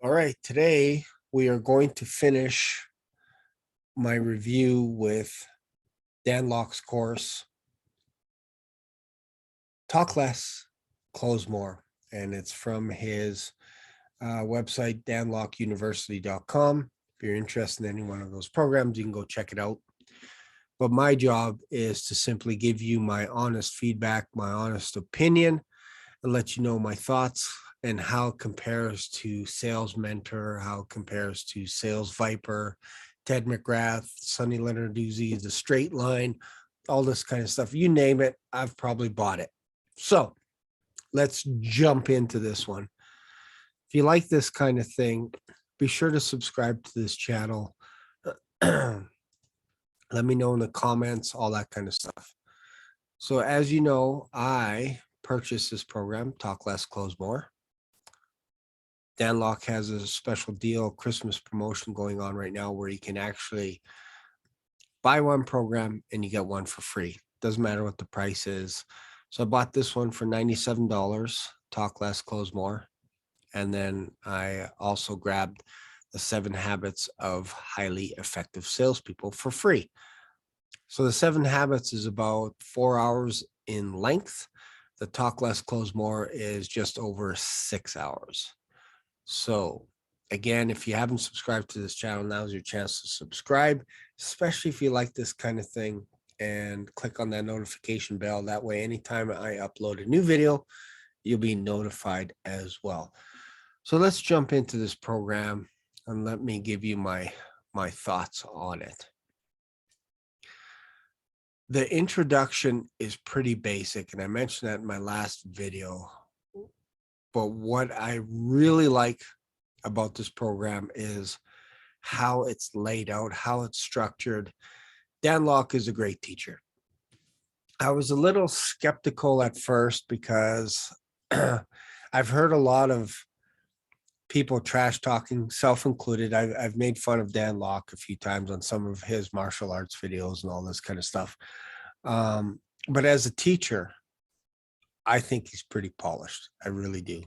All right, today we are going to finish my review with Dan Lok's course, Talk Less, Close More. And it's from his website, danlokuniversity.com. If you're interested in any one of those programs, you can go check it out. But my job is to simply give you my honest feedback, my honest opinion, and let you know my thoughts and how it compares to Sales Mentor, how it compares to Sales Viper, Ted McGrath, Sonny Lenarduzzi, The Straight Line, all this kind of stuff. You name it, I've probably bought it. So let's jump into this one. If you like this kind of thing, be sure to subscribe to this channel. Let me know in the comments, all that kind of stuff. So as you know, I purchased this program, Talk Less, Close More. Dan Lok has a special deal, Christmas promotion going on right now where you can actually buy one program and you get one for free. Doesn't matter what the price is. So I bought this one for $97, Talk Less, Close More. And then I also grabbed the 7 Habits of Highly Effective Salespeople for free. So the 7 Habits is about 4 hours in length. The Talk Less, Close More is just over 6 hours. So again, if you haven't subscribed to this channel, now's your chance to subscribe, especially if you like this kind of thing, and click on that notification bell. That way, anytime I upload a new video, you'll be notified as well. So let's jump into this program and let me give you my thoughts on it. The introduction is pretty basic, and I mentioned that in my last video. But what I really like about this program is how it's laid out, how it's structured. Dan Lok is a great teacher. I was a little skeptical at first because I've heard a lot of people trash talking, self included. I've made fun of Dan Lok a few times on some of his martial arts videos and all this kind of stuff. But as a teacher, I think he's pretty polished. I really do.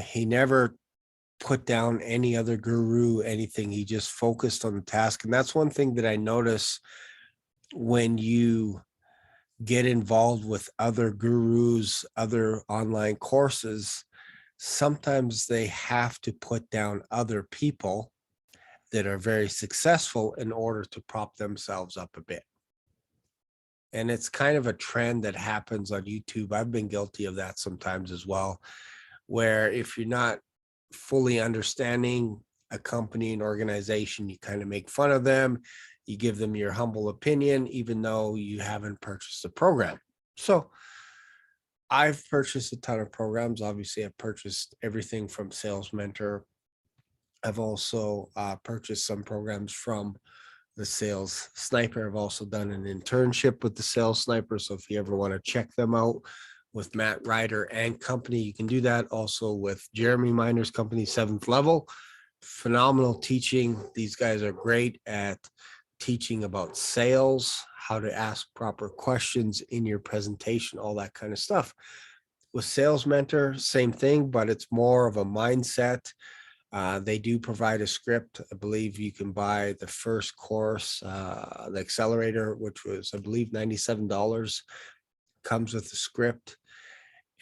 He never put down any other guru, anything. He just focused on the task. And that's one thing that I notice when you get involved with other gurus, other online courses. Sometimes they have to put down other people that are very successful in order to prop themselves up a bit. And it's kind of a trend that happens on YouTube. I've been guilty of that sometimes as well, where if you're not fully understanding a company and organization, you kind of make fun of them. You give them your humble opinion, even though you haven't purchased a program. So I've purchased a ton of programs. Obviously, I've purchased everything from Sales Mentor. I've also purchased some programs from the Sales Sniper. I've also done an internship with the Sales Sniper. So if you ever want to check them out with Matt Ryder and company, you can do that. Also with Jeremy Miner's company, 7th Level. Phenomenal teaching. These guys are great at teaching about sales, how to ask proper questions in your presentation, all that kind of stuff. With Sales Mentor, same thing, but it's more of a mindset. They do provide a script. I believe you can buy the first course, the accelerator, which was, I believe, $97, comes with the script,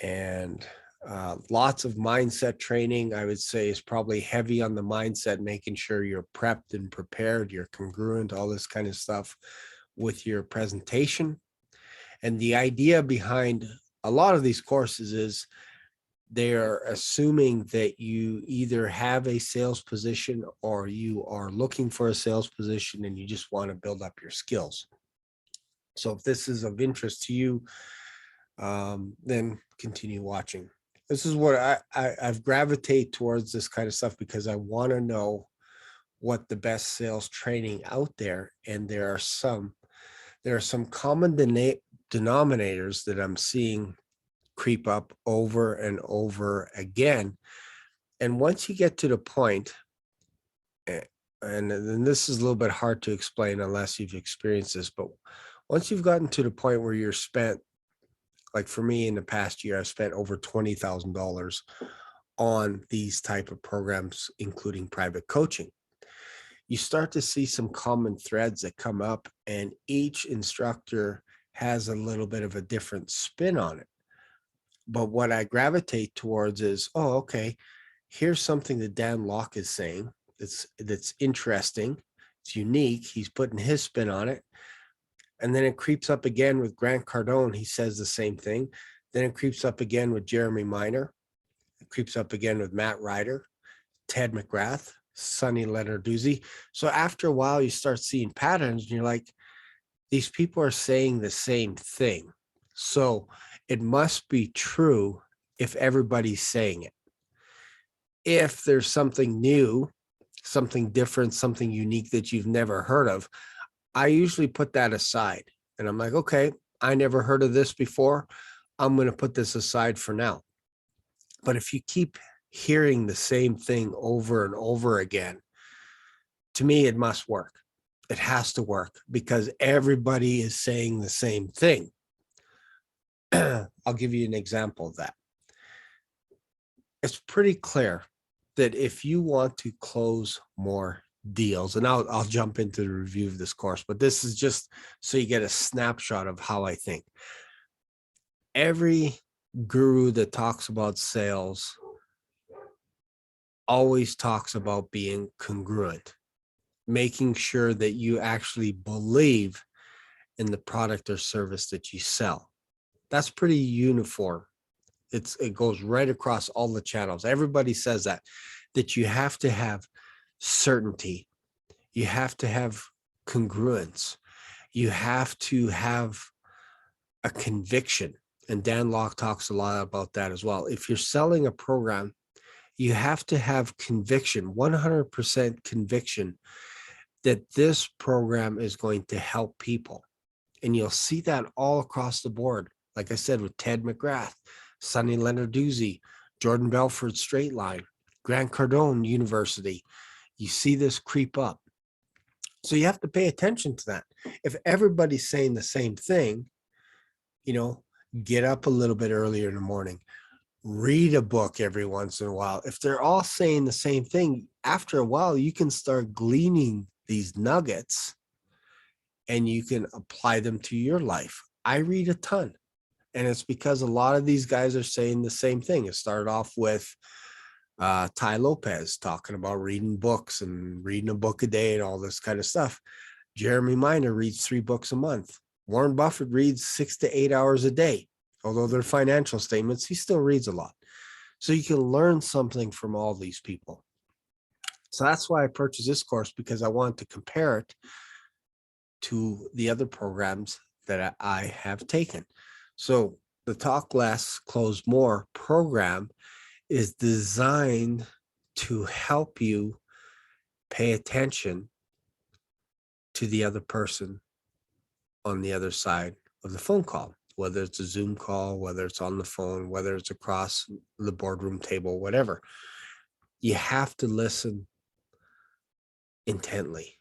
and lots of mindset training. I would say is probably heavy on the mindset, making sure you're prepped and prepared, you're congruent, all this kind of stuff with your presentation. And the idea behind a lot of these courses is they're assuming that you either have a sales position or you are looking for a sales position and you just want to build up your skills. So if this is of interest to you, then continue watching. This is what I've gravitated towards this kind of stuff because I want to know what the best sales training out there. And there are some common denominators that I'm seeing creep up over and over again. And once you get to the point, and this is a little bit hard to explain unless you've experienced this, but once you've gotten to the point where you're spent, like for me in the past year, I've spent over $20,000 on these type of programs, including private coaching, you start to see some common threads that come up, and each instructor has a little bit of a different spin on it. But what I gravitate towards is, oh, okay, here's something that Dan Lok is saying that's interesting. It's unique. He's putting his spin on it. And then it creeps up again with Grant Cardone. He says the same thing. Then it creeps up again with Jeremy Minor. It creeps up again with Matt Ryder, Ted McGrath, Sonny Lenarduzzi. So after a while, you start seeing patterns and you're like, these people are saying the same thing. So it must be true if everybody's saying it. If there's something new, something different, something unique that you've never heard of, I usually put that aside. And I'm like, okay, I never heard of this before. I'm going to put this aside for now. But if you keep hearing the same thing over and over again, to me, it must work. It has to work because everybody is saying the same thing. I'll give you an example of that. It's pretty clear that if you want to close more deals, and I'll jump into the review of this course, but this is just so you get a snapshot of how I think. Every guru that talks about sales always talks about being congruent, making sure that you actually believe in the product or service that you sell. That's pretty uniform. It goes right across all the channels. Everybody says that you have to have certainty. You have to have congruence. You have to have a conviction. And Dan Lok talks a lot about that as well. If you're selling a program, you have to have conviction, 100% conviction that this program is going to help people. And you'll see that all across the board. Like I said, with Ted McGrath, Sonny Lenarduzzi, Jordan Belford Straight Line, Grant Cardone University. You see this creep up. So you have to pay attention to that. If everybody's saying the same thing, get up a little bit earlier in the morning, read a book every once in a while. If they're all saying the same thing, after a while, you can start gleaning these nuggets and you can apply them to your life. I read a ton. And it's because a lot of these guys are saying the same thing. It started off with Ty Lopez talking about reading books and reading a book a day and all this kind of stuff. Jeremy Minor reads 3 books a month. Warren Buffett reads 6 to 8 hours a day. Although they're financial statements, he still reads a lot. So you can learn something from all these people. So that's why I purchased this course, because I wanted to compare it to the other programs that I have taken. So the Talk Less, Close More program is designed to help you pay attention to the other person on the other side of the phone call, whether it's a Zoom call, whether it's on the phone, whether it's across the boardroom table, whatever. You have to listen intently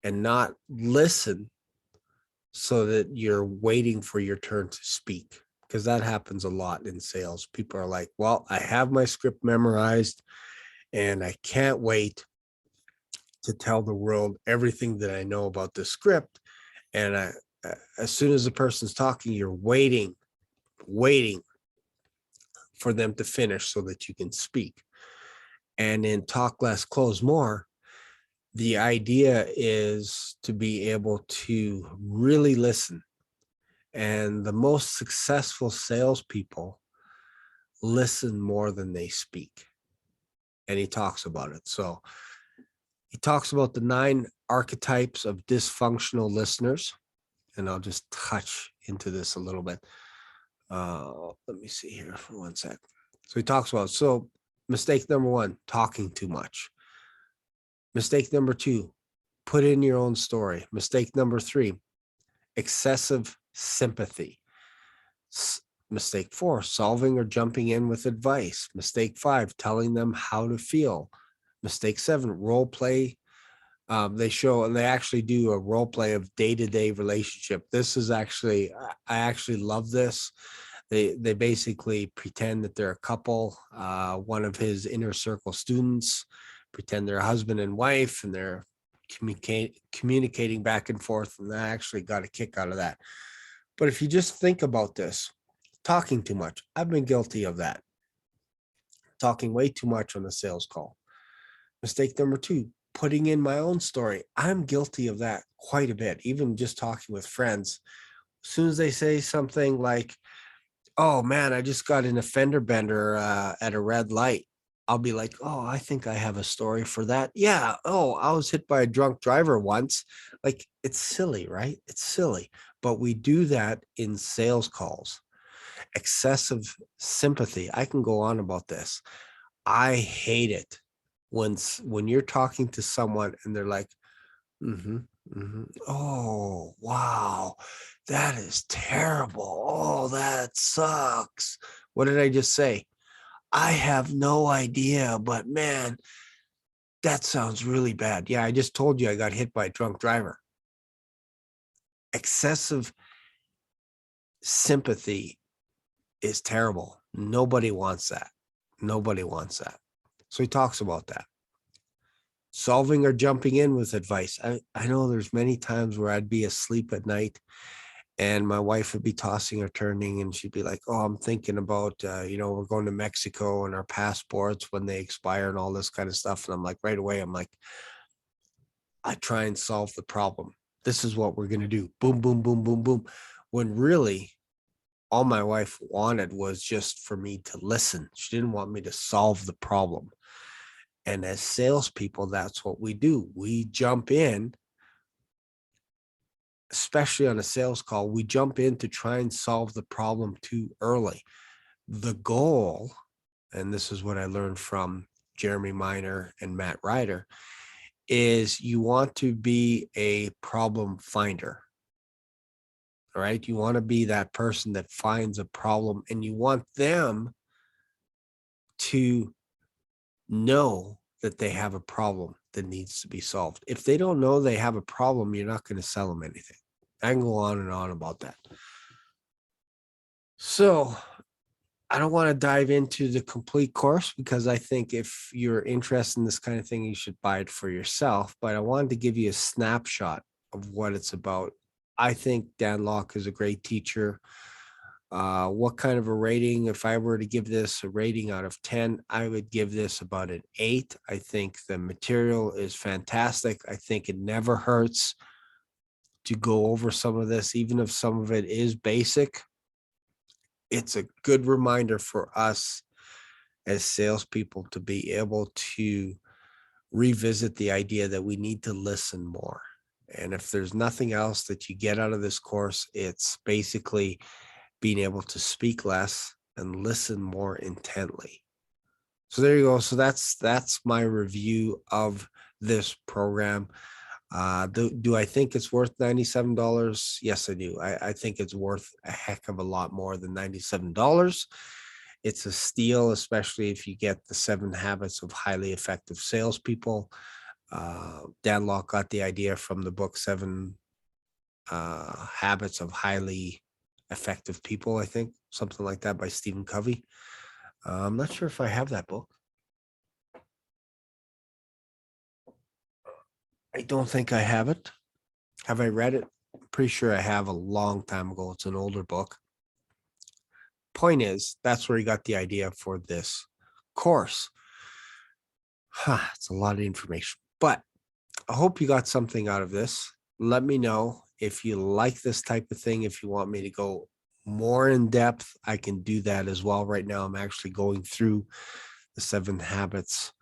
and not listen so that you're waiting for your turn to speak, because that happens a lot in sales. People are like, well, I have my script memorized and I can't wait to tell the world everything that I know about the script. And as soon as the person's talking, you're waiting for them to finish so that you can speak. And in Talk Less, Close More, the idea is to be able to really listen. And the most successful salespeople listen more than they speak. And he talks about it. So he talks about the 9 archetypes of dysfunctional listeners. And I'll just touch into this a little bit. Let me see here for 1 sec. So he talks about, mistake number 1, talking too much. Mistake number 2, put in your own story. Mistake number 3, excessive sympathy. Mistake 4, solving or jumping in with advice. Mistake 5, telling them how to feel. Mistake 7, role play. They show, and they actually do a role play of day-to-day relationship. This is actually, I actually love this. They basically pretend that they're a couple. One of his inner circle students pretend they're a husband and wife, and they're communicating back and forth. And I actually got a kick out of that. But if you just think about this, talking too much, I've been guilty of that. Talking way too much on a sales call. Mistake number two, putting in my own story. I'm guilty of that quite a bit, even just talking with friends. As soon as they say something like, oh man, I just got in a fender bender at a red light, I'll be like, oh, I think I have a story for that. Yeah. Oh, I was hit by a drunk driver once. Like, it's silly, right? It's silly. But we do that in sales calls. Excessive sympathy. I can go on about this. I hate it when you're talking to someone and they're like, mm-hmm, mm-hmm. Oh, wow, that is terrible. Oh, that sucks. What did I just say? I have no idea, but man, that sounds really bad. Yeah, I just told you I got hit by a drunk driver. Excessive sympathy is terrible. Nobody wants that. Nobody wants that. So he talks about that. Solving or jumping in with advice. I know there's many times where I'd be asleep at night and my wife would be tossing or turning and she'd be like, oh, I'm thinking about, we're going to Mexico and our passports when they expire and all this kind of stuff. And I'm like, right away, I'm like, I try and solve the problem. This is what we're going to do. Boom, boom, boom, boom, boom. When really all my wife wanted was just for me to listen. She didn't want me to solve the problem. And as salespeople, that's what we do. We jump in, especially on a sales call, we jump in to try and solve the problem too early. The goal, and this is what I learned from Jeremy Miner and Matt Ryder, is you want to be a problem finder. All right. You want to be that person that finds a problem and you want them to know that they have a problem that needs to be solved. If they don't know they have a problem, you're not going to sell them anything. I can go on and on about that. So I don't want to dive into the complete course because I think if you're interested in this kind of thing, you should buy it for yourself. But I wanted to give you a snapshot of what it's about. I think Dan Lok is a great teacher. What kind of a rating? If I were to give this a rating out of 10, I would give this about an 8. I think the material is fantastic. I think it never hurts to go over some of this, even if some of it is basic. It's a good reminder for us as salespeople to be able to revisit the idea that we need to listen more. And if there's nothing else that you get out of this course, it's basically being able to speak less and listen more intently. So there you go. So that's my review of this program. Do I think it's worth $97? Yes, I do. I think it's worth a heck of a lot more than $97. It's a steal, especially if you get the 7 habits of highly effective salespeople. Dan Lok got the idea from the book 7 Habits of Highly Effective People, I think, something like that by Stephen Covey. I'm not sure if I have that book. I don't think I have it. Have I read it? I'm pretty sure I have a long time ago. It's an older book. Point is, that's where he got the idea for this course. It's a lot of information, but I hope you got something out of this. Let me know if you like this type of thing. If you want me to go more in depth, I can do that as well. Right now, I'm actually going through the 7 habits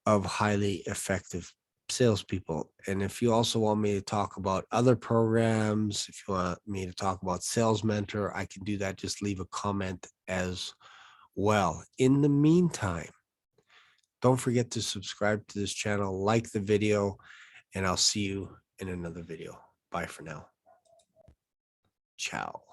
of highly effective salespeople. And if you also want me to talk about other programs, if you want me to talk about Sales Mentor, I can do that. Just leave a comment as well. In the meantime, don't forget to subscribe to this channel, like the video, and I'll see you in another video. Bye for now. Ciao.